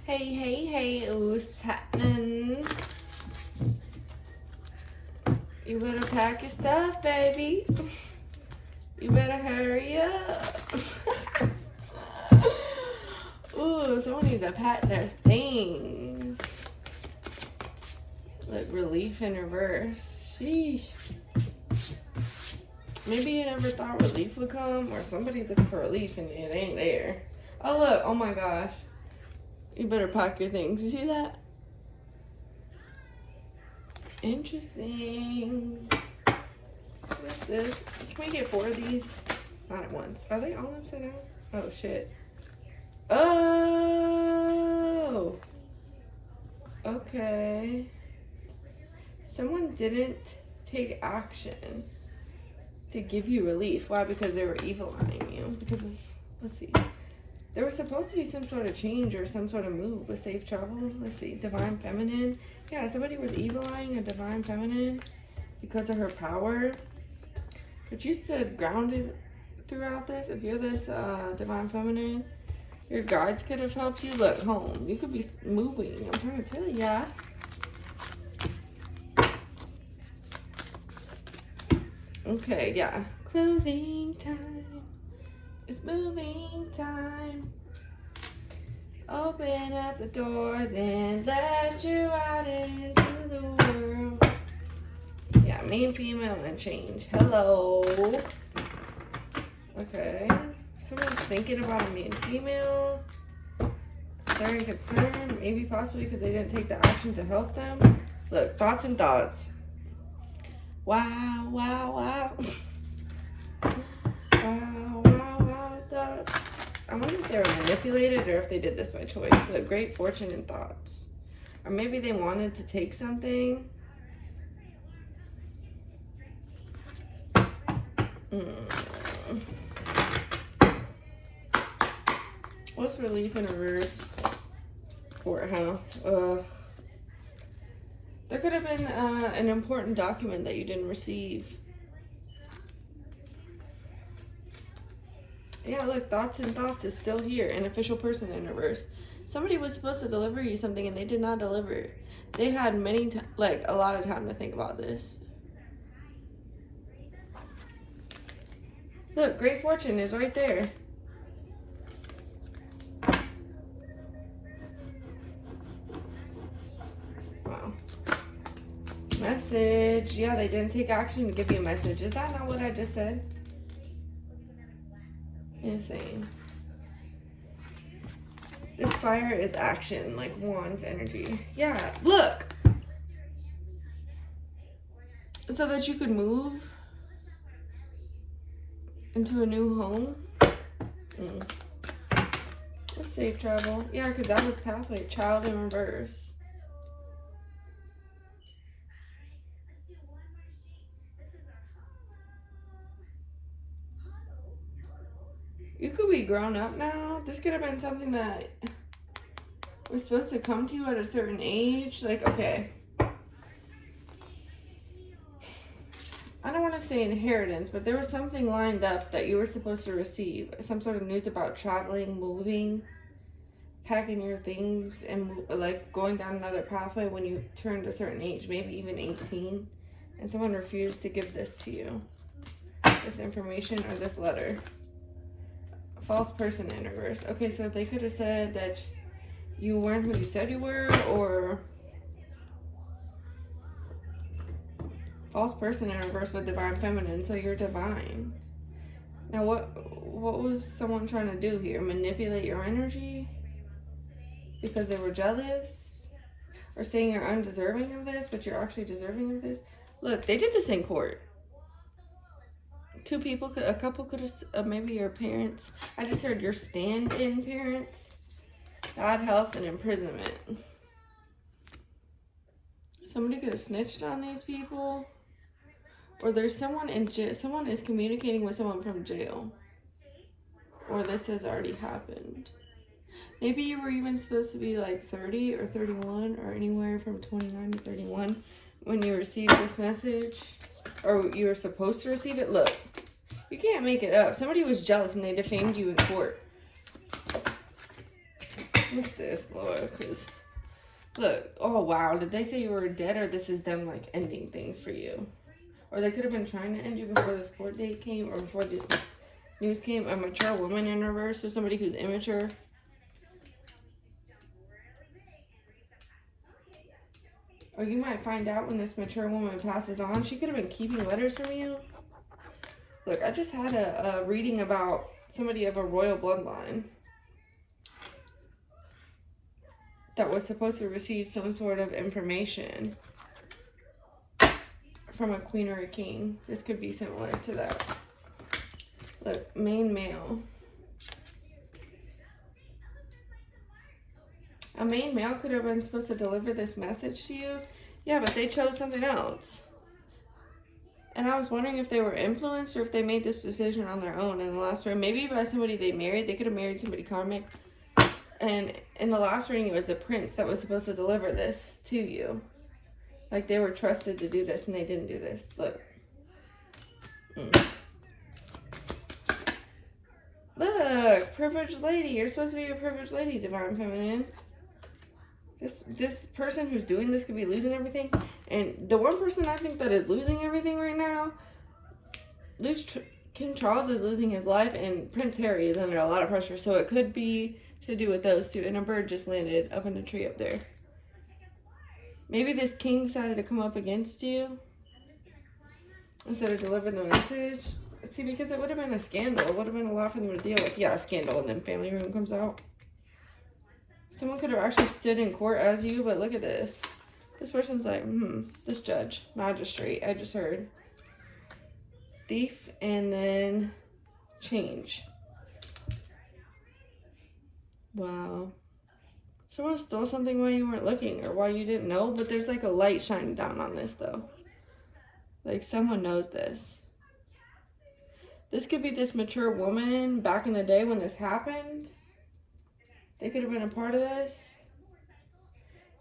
Hey, what's happening? You better pack your stuff, baby. You better hurry up. Ooh, someone needs to pack their things. Like relief in reverse. Sheesh. Maybe you never thought relief would come, or somebody's looking for relief and it ain't there. Oh look, oh my gosh. You better pack your things. You see that? Interesting. What's this? Can we get 4 of these? Not at once. Are they all upside down? Oh shit. Oh! Okay. Someone didn't take action to give you relief. Why? Because they were evil-eyeing you. Because of, let's see. There was supposed to be some sort of change or some sort of move with safe travel. Let's see. Divine Feminine. Yeah, somebody was evil-eyeing a Divine Feminine because of her power. But you stood grounded throughout this. If you're this Divine Feminine, your guides could have helped you. Look, home. You could be moving. I'm trying to tell ya. Okay, yeah. Closing time. It's moving time. Open up the doors and let you out into the world. Yeah, main, female, and change. Hello. Okay. Someone's thinking about a main, female. They're in concern. Maybe possibly because they didn't take the action to help them. Look, thoughts and thoughts. Wow, wow, wow. I wonder if they were manipulated or if they did this by choice. Look, great fortune and thoughts. Or maybe they wanted to take something. What's relief in reverse? Courthouse. Ugh. There could have been an important document that you didn't receive. Yeah, look, thoughts and thoughts is still here. An official person in reverse. Somebody was supposed to deliver you something and they did not deliver. They had a lot of time to think about this. Look, great fortune is right there. Wow. Message. Yeah, they didn't take action to give you a message. Is that not what I just said? Insane. This fire is action, like Wands energy. Yeah, look. So that you could move into a new home. Safe travel. Yeah, because that was pathway. Child in reverse. You could be grown up now. This could have been something that was supposed to come to you at a certain age. Like, okay. I don't want to say inheritance, but there was something lined up that you were supposed to receive. Some sort of news about traveling, moving, packing your things, and like going down another pathway when you turned a certain age, maybe even 18. And someone refused to give this to you. This information or this letter. False person in reverse. Okay, so they could have said that you weren't who you said you were, or false person in reverse with divine feminine, so you're divine. Now what was someone trying to do here? Manipulate your energy? Because they were jealous? Or saying you're undeserving of this, but you're actually deserving of this? Look, they did this in court. 2 people, a couple could have, maybe your parents. I just heard your stand-in parents. Bad health and imprisonment. Somebody could have snitched on these people. Or there's someone in jail. Someone is communicating with someone from jail. Or this has already happened. Maybe you were even supposed to be like 30 or 31 or anywhere from 29 to 31 when you received this message. Or you were supposed to receive it. Look, you can't make it up. Somebody was jealous and they defamed you in court. What's this, Lord? Because, look, oh wow, did they say you were dead, or this is them, like, ending things for you? Or they could have been trying to end you before this court date came, or before this news came. A mature woman in reverse, or somebody who's immature. Or you might find out when this mature woman passes on. She could have been keeping letters from you. Look, I just had a reading about somebody of a royal bloodline that was supposed to receive some sort of information from a queen or a king. This could be similar to that. Look, main male. A main male could have been supposed to deliver this message to you. Yeah, but they chose something else. And I was wondering if they were influenced or if they made this decision on their own in the last reading. Maybe by somebody they married. They could have married somebody karmic. And in the last reading, it was a prince that was supposed to deliver this to you. Like they were trusted to do this and they didn't do this. Look. Look, privileged lady. You're supposed to be a privileged lady, divine feminine. This person who's doing this could be losing everything. And the one person I think that is losing everything right now, King Charles is losing his life, and Prince Harry is under a lot of pressure. So it could be to do with those two. And a bird just landed up in a tree up there. Maybe this king decided to come up against you instead of delivering the message. See, because it would have been a scandal. It would have been a lot for them to deal with. Yeah, a scandal, and then family room comes out. Someone could have actually stood in court as you, but look at this. This person's like, this judge, magistrate, I just heard. Thief, and then change. Wow. Someone stole something while you weren't looking, or while you didn't know, but there's like a light shining down on this, though. Like, someone knows this. This could be this mature woman back in the day when this happened. They could have been a part of this.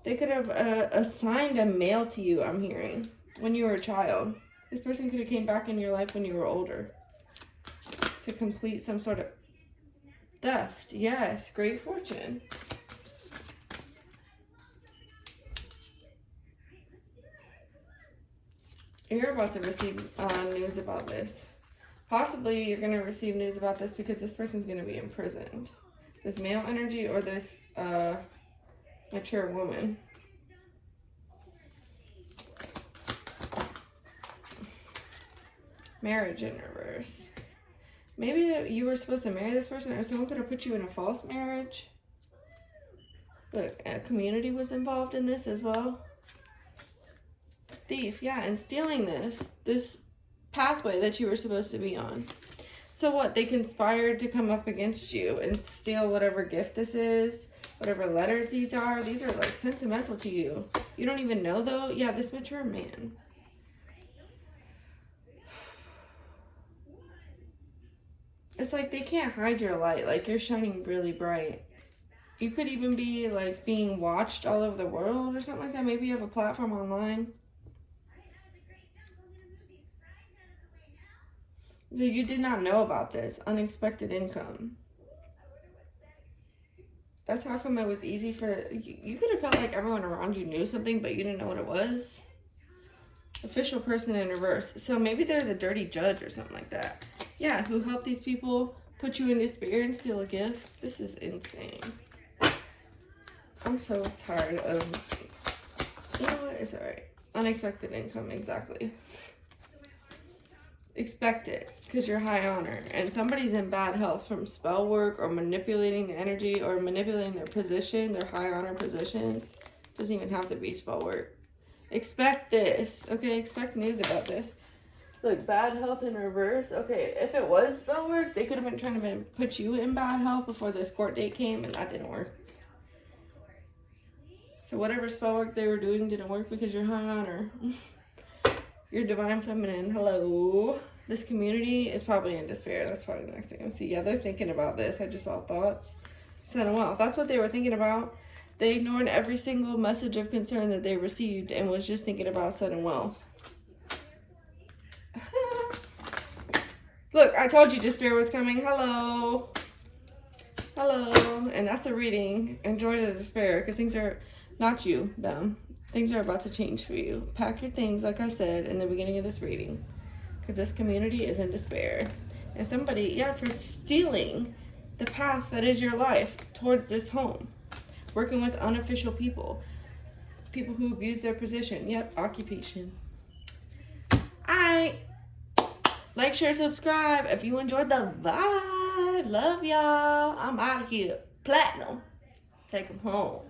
They could have assigned a male to you, I'm hearing, when you were a child. This person could have came back in your life when you were older to complete some sort of theft. Yes, great fortune. You're about to receive news about this. Possibly you're going to receive news about this because this person's going to be imprisoned. This male energy or this mature woman. Marriage in reverse. Maybe that you were supposed to marry this person, or someone could have put you in a false marriage. Look, a community was involved in this as well. Thief, yeah, and stealing this pathway that you were supposed to be on. So what? They conspired to come up against you and steal whatever gift this is, whatever letters these are. These are like sentimental to you. You don't even know though. Yeah, this mature man. It's like they can't hide your light. Like you're shining really bright. You could even be like being watched all over the world or something like that. Maybe you have a platform online. You did not know about this. Unexpected income. That's how come it was easy for... You could have felt like everyone around you knew something, but you didn't know what it was. Official person in reverse. So maybe there's a dirty judge or something like that. Yeah, who helped these people put you in despair and steal a gift. This is insane. I'm so tired of... You know what? It's alright. Unexpected income, exactly. Expect it, because you're high honor. And somebody's in bad health from spell work or manipulating the energy or manipulating their position, their high honor position. Doesn't even have to be spell work. Expect this. Okay, expect news about this. Look, bad health in reverse. Okay, if it was spell work, they could have been trying to put you in bad health before this court date came, and that didn't work. So whatever spell work they were doing didn't work because you're high honor. You're divine feminine. Hello. This community is probably in despair. That's probably the next thing I see. Yeah, they're thinking about this. I just saw thoughts. Sudden wealth. That's what they were thinking about. They ignored every single message of concern that they received and was just thinking about sudden wealth. Look, I told you despair was coming. Hello. Hello, and that's the reading. Enjoy the despair, because things are not you, them. Things are about to change for you. Pack your things, like I said in the beginning of this reading, because this community is in despair. And somebody, yeah, for stealing the path that is your life towards this home. Working with unofficial people. People who abuse their position. Yep, occupation. Alright. Like, share, subscribe if you enjoyed the vibe. Love y'all. I'm out of here. Platinum. Take them home.